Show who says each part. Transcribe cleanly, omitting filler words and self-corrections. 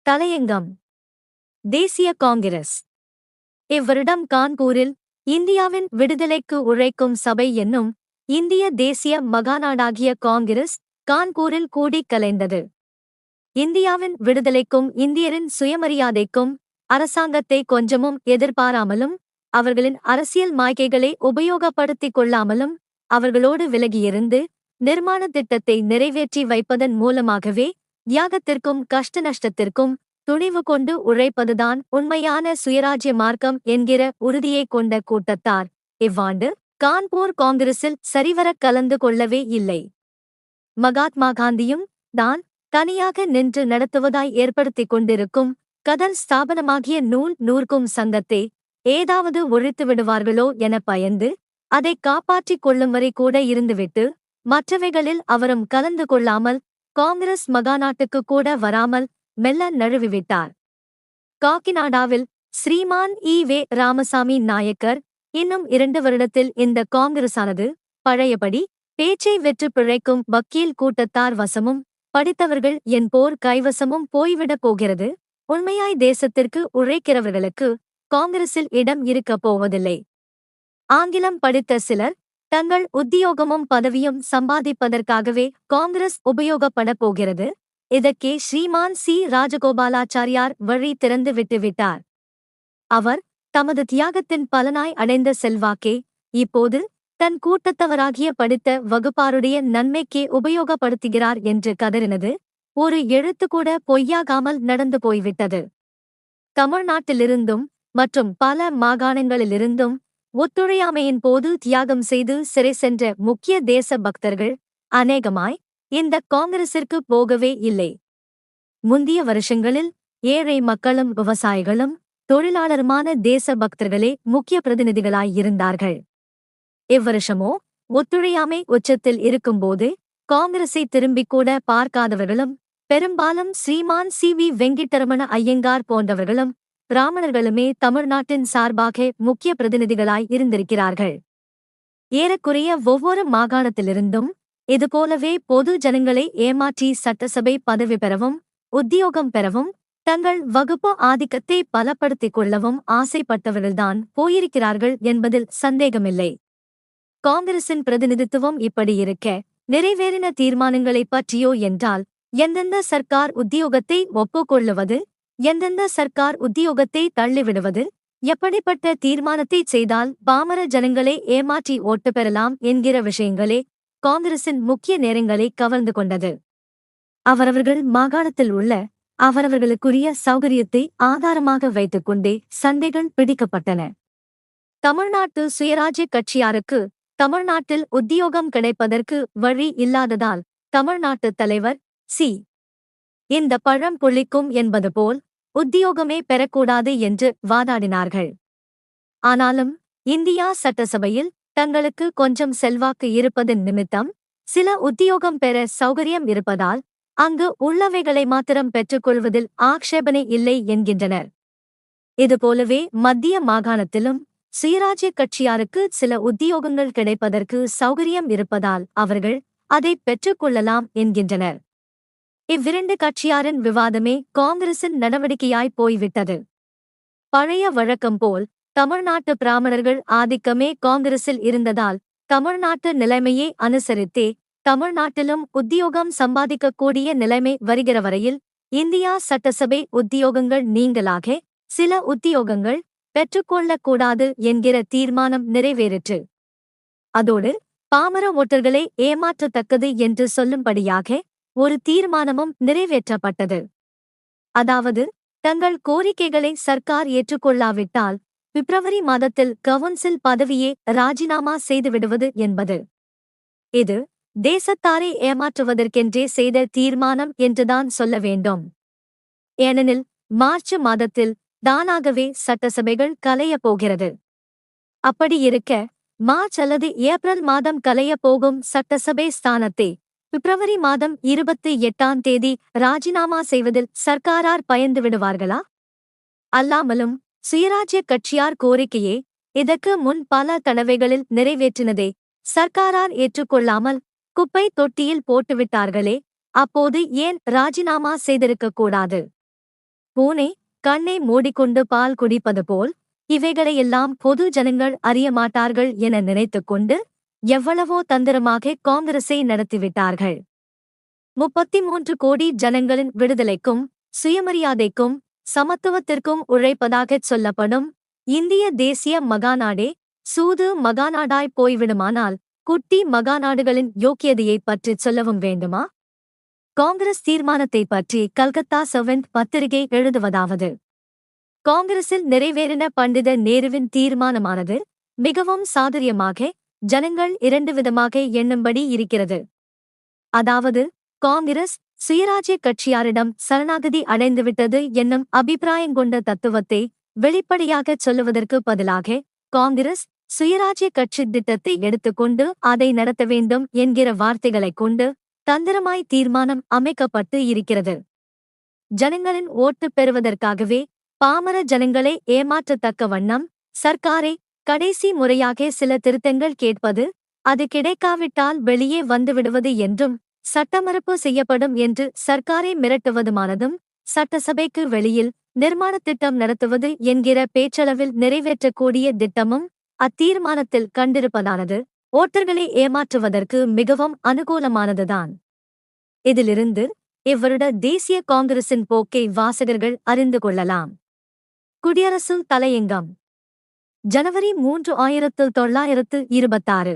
Speaker 1: தலையங்கம். தேசிய காங்கிரஸ். இவ்வருடம் கான்பூரில் இந்தியாவின் விடுதலைக்கு உழைக்கும் சபை என்னும் இந்திய தேசிய மகாநாடாகிய காங்கிரஸ் கான்பூரில் கூடிக் கலைந்தது. இந்தியாவின் விடுதலைக்கும் இந்தியரின் சுயமரியாதைக்கும் அரசாங்கத்தை கொஞ்சமும் எதிர்பாராமலும் அவர்களின் அரசியல் மாய்கைகளை உபயோகப்படுத்திக் கொள்ளாமலும் அவர்களோடு விலகியிருந்து நிர்மாண திட்டத்தை நிறைவேற்றி வைப்பதன் மூலமாகவே தியாகத்திற்கும் கஷ்ட நஷ்டத்திற்கும் துணிவு கொண்டு உழைப்பதுதான் உண்மையான சுயராஜ்ய மார்க்கம் என்கிற உறுதியைக் கொண்ட கூட்டத்தார் இவ்வாண்டு கான்பூர் காங்கிரஸில் சரிவரக் கலந்து கொள்ளவே இல்லை. மகாத்மா காந்தியும் தான் தனியாக நின்று நடத்துவதாய் ஏற்படுத்திக் கொண்டிருக்கும் கதர் ஸ்தாபனமாகிய நூற்கும் சங்கத்தை ஏதாவது ஒழித்து விடுவார்களோ என பயந்து அதைக் காப்பாற்றிக் கொள்ளும் வரை கூட இருந்துவிட்டு மற்றவைகளில் அவரும் கலந்து கொள்ளாமல் காங்கிரஸ் மகாநாட்டுக்கு கூட வராமல் மெல்ல நழுவிவிட்டார். காக்கிநாடாவில் ஸ்ரீமான் ஈ.வே. ராமசாமி நாயக்கர் இன்னும் 2 வருடத்தில் இந்த காங்கிரஸானது பழையபடி பேச்சை வெற்று பிழைக்கும் வக்கீல் கூட்டத்தார் வசமும் படித்தவர்கள் என்போர் கைவசமும் போய்விடப் போகிறது. உண்மையாய் தேசத்திற்கு உழைக்கிறவர்களுக்கு காங்கிரஸில் இடம் இருக்கப் போவதில்லை. ஆங்கிலம் படித்த சிலர் தங்கள் உத்தியோகமும் பதவியும் சம்பாதிப்பதற்காகவே காங்கிரஸ் உபயோகப்படப் போகிறது. இதற்கே ஸ்ரீமான் சி. ராஜகோபாலாச்சாரியார் வழி திறந்து விட்டுவிட்டார். அவர் தமது தியாகத்தின் பலனாய் அடைந்த செல்வாக்கே இப்போது தன் கூட்டத்தவராகிய படித்த வகுப்பாருடைய நன்மைக்கே உபயோகப்படுத்துகிறார் என்று கதறினது ஒரு எழுத்துக்கூட பொய்யாகாமல் நடந்து போய்விட்டது. தமிழ்நாட்டிலிருந்தும் மற்றும் பல மாகாணங்களிலிருந்தும் ஒத்துழையாமையின் போது தியாகம் செய்து சிறை சென்ற முக்கிய தேச பக்தர்கள் அநேகமாய் இந்த காங்கிரசிற்கு போகவே இல்லை. முந்திய வருஷங்களில் ஏழை மக்களும் விவசாயிகளும் தொழிலாளருமான தேச பக்தர்களே முக்கிய பிரதிநிதிகளாயிருந்தார்கள். இவ்வருஷமோ ஒத்துழையாமை உச்சத்தில் இருக்கும்போது காங்கிரஸை திரும்பிக்கூட பார்க்காதவர்களும் பெரும்பாலும் ஸ்ரீமான் சி. வி. வெங்கிட்டரமண ஐயங்கார் போன்றவர்களும் பிராமணர்களுமே தமிழ்நாட்டின் சார்பாக முக்கிய பிரதிநிதிகளாய் இருந்திருக்கிறார்கள். ஏறக்குறைய ஒவ்வொரு மாகாணத்திலிருந்தும் இதுபோலவே பொது ஜனங்களை ஏமாற்றி சட்டசபை பதவி பெறவும் உத்தியோகம் பெறவும் தங்கள் வகுப்பு ஆதிக்கத்தை பலப்படுத்திக் கொள்ளவும் ஆசைப்பட்டவர்கள்தான் போயிருக்கிறார்கள் என்பதில் சந்தேகமில்லை. காங்கிரசின் பிரதிநிதித்துவம் இப்படி இருக்க நிறைவேறின தீர்மானங்களைப் பற்றியோ என்றால் எந்தெந்த சர்க்கார் உத்தியோகத்தை ஒப்புக்கொள்ளுவது, எந்தெந்த சர்க்கார் உத்தியோகத்தை தள்ளிவிடுவது, எப்படிப்பட்ட தீர்மானத்தைச் செய்தால் பாமர ஜனங்களை ஏமாற்றி ஓட்டு பெறலாம் என்கிற விஷயங்களே காங்கிரசின் முக்கிய நேரங்களை கவர்ந்து கொண்டது. அவரவர்கள் மாகாணத்தில் உள்ள அவரவர்களுக்குரிய சௌகரியத்தை ஆதாரமாக வைத்துக்கொண்டே சண்டைகள் பிடிக்கப்பட்டன. தமிழ்நாட்டு சுயராஜ்ய கட்சியாருக்கு தமிழ்நாட்டில் உத்தியோகம் கிடைப்பதற்கு வழி இல்லாததால் தமிழ்நாட்டு தலைவர் சி. இந்த பழம் புளிக்கும் என்பது போல் உத்தியோகமே பெறக்கூடாது என்று வாதாடினார்கள். ஆனாலும் இந்தியா சட்டசபையில் தங்களுக்கு கொஞ்சம் செல்வாக்கு இருப்பதன் நிமித்தம் சில உத்தியோகம் பெற சௌகரியம் இருப்பதால் அங்கு உள்ளவைகளை மாத்திரம் பெற்றுக்கொள்வதில் ஆக்ஷேபனை இல்லை என்கின்றனர். இதுபோலவே மத்திய மாகாணத்திலும் சுயராஜ்ய கட்சியாருக்கு சில உத்தியோகங்கள் கிடைப்பதற்கு சௌகரியம் இருப்பதால் அவர்கள் அதை பெற்றுக்கொள்ளலாம் என்கின்றனர். இவ்விரண்டு கட்சியாரின் விவாதமே காங்கிரசின் நடவடிக்கையாய் போய்விட்டது. பழைய வழக்கம் போல் தமிழ்நாட்டு பிராமணர்கள் ஆதிக்கமே காங்கிரஸில் இருந்ததால் தமிழ்நாட்டு நிலைமையை அனுசரித்தே தமிழ்நாட்டிலும் உத்தியோகம் சம்பாதிக்கக்கூடிய நிலைமை வருகிற வரையில் இந்தியா சட்டசபை உத்தியோகங்கள் நீங்களாக சில உத்தியோகங்கள் பெற்றுக்கொள்ளக்கூடாது என்கிற தீர்மானம் நிறைவேறிற்று. அதோடு பாமர ஓட்டர்களை ஏமாற்றத்தக்கது என்று சொல்லும்படியாக ஒரு தீர்மானமும் நிறைவேற்றப்பட்டது. அதாவது தங்கள் கோரிக்கைகளை சர்க்கார் ஏற்றுக்கொள்ளாவிட்டால் பிப்ரவரி மாதத்தில் கவுன்சில் பதவியே ராஜினாமா செய்துவிடுவது என்பது. இது தேசத்தாரை ஏமாற்றுவதற்கென்றே செய்த தீர்மானம் என்றுதான் சொல்ல வேண்டும். ஏனெனில் மார்ச் மாதத்தில் தானாகவே சட்டசபைகள் கலையப் போகிறது. அப்படியிருக்க மார்ச் அல்லது ஏப்ரல் மாதம் கலையப் போகும் சட்டசபை ஸ்தானத்தை பிப்ரவரி மாதம் 28ஆம் தேதி ராஜினாமா செய்வதில் சர்க்காரார் பயந்து விடுவார்களா? அல்லாமலும் சுயராஜ்ய கட்சியார் கோரிக்கையே இதற்கு முன் பல தடவைகளில் நிறைவேற்றினதை சர்க்காரார் ஏற்றுக்கொள்ளாமல் குப்பை தொட்டியில் போட்டுவிட்டார்களே, அப்போது ஏன் ராஜினாமா செய்திருக்கக்கூடாது? பூனை கண்ணை மூடிக்கொண்டு பால் குடிப்பது போல் இவைகளையெல்லாம் பொது ஜனங்கள் அறிய மாட்டார்கள் என நினைத்துக்கொண்டு எவ்வளவோ தந்திரமாக காங்கிரஸை நடத்திவிட்டார்கள். 33 கோடி ஜனங்களின் விடுதலைக்கும் சுயமரியாதைக்கும் சமத்துவத்திற்கும் உழைப்பதாகச் சொல்லப்படும் இந்திய தேசிய மகாநாடே சூது மகாநாடாய் போய்விடுமானால் குட்டி மகாநாடுகளின் யோக்கியதையைப் பற்றிச் சொல்லவும் வேண்டுமா? காங்கிரஸ் தீர்மானத்தை பற்றி கல்கத்தா செவன்த் பத்திரிகை எழுதுவதாவது: காங்கிரஸில் நிறைவேறின பண்டித நேருவின் தீர்மானமானது மிகவும் சாதுரியமாக ஜனங்கள் 2 விதமாக எண்ணும்படி இருக்கிறது. அதாவது, காங்கிரஸ் சுயராஜ்ய கட்சியாரிடம் சரணாகதி அடைந்துவிட்டது என்னும் அபிப்பிராயங்கொண்ட தத்துவத்தை வெளிப்படையாகச் சொல்லுவதற்கு பதிலாக காங்கிரஸ் சுயராஜ்ய கட்சி திட்டத்தை எடுத்துக்கொண்டு அதை நடத்த வேண்டும் என்கிற வார்த்தைகளைக் கொண்டு தந்திரமாய் தீர்மானம் அமைக்கப்பட்டு இருக்கிறது. ஜனங்களின் ஓட்டு பெறுவதற்காகவே பாமர ஜனங்களை ஏமாற்றத்தக்க வண்ணம் சர்க்காரை கடைசி முறையாக சில திருத்தங்கள் கேட்பது, அது கிடைக்காவிட்டால் வெளியே வந்துவிடுவது என்றும் சட்டமறுப்பு செய்யப்படும் என்று சர்க்காரை மிரட்டுவதுமானதும் சட்டசபைக்கு வெளியில் நிர்மாண திட்டம் நடத்துவது என்கிற பேச்சளவில் நிறைவேற்றக்கூடிய திட்டமும் அத்தீர்மானத்தில் கண்டிருப்பதானது ஓட்டர்களை ஏமாற்றுவதற்கு மிகவும் அனுகூலமானதுதான். இதிலிருந்து இவ்வருட தேசிய காங்கிரசின் போக்கை வாசகர்கள் அறிந்து கொள்ளலாம். குடியரசு தலையங்கம், ஜனவரி 3, 1926.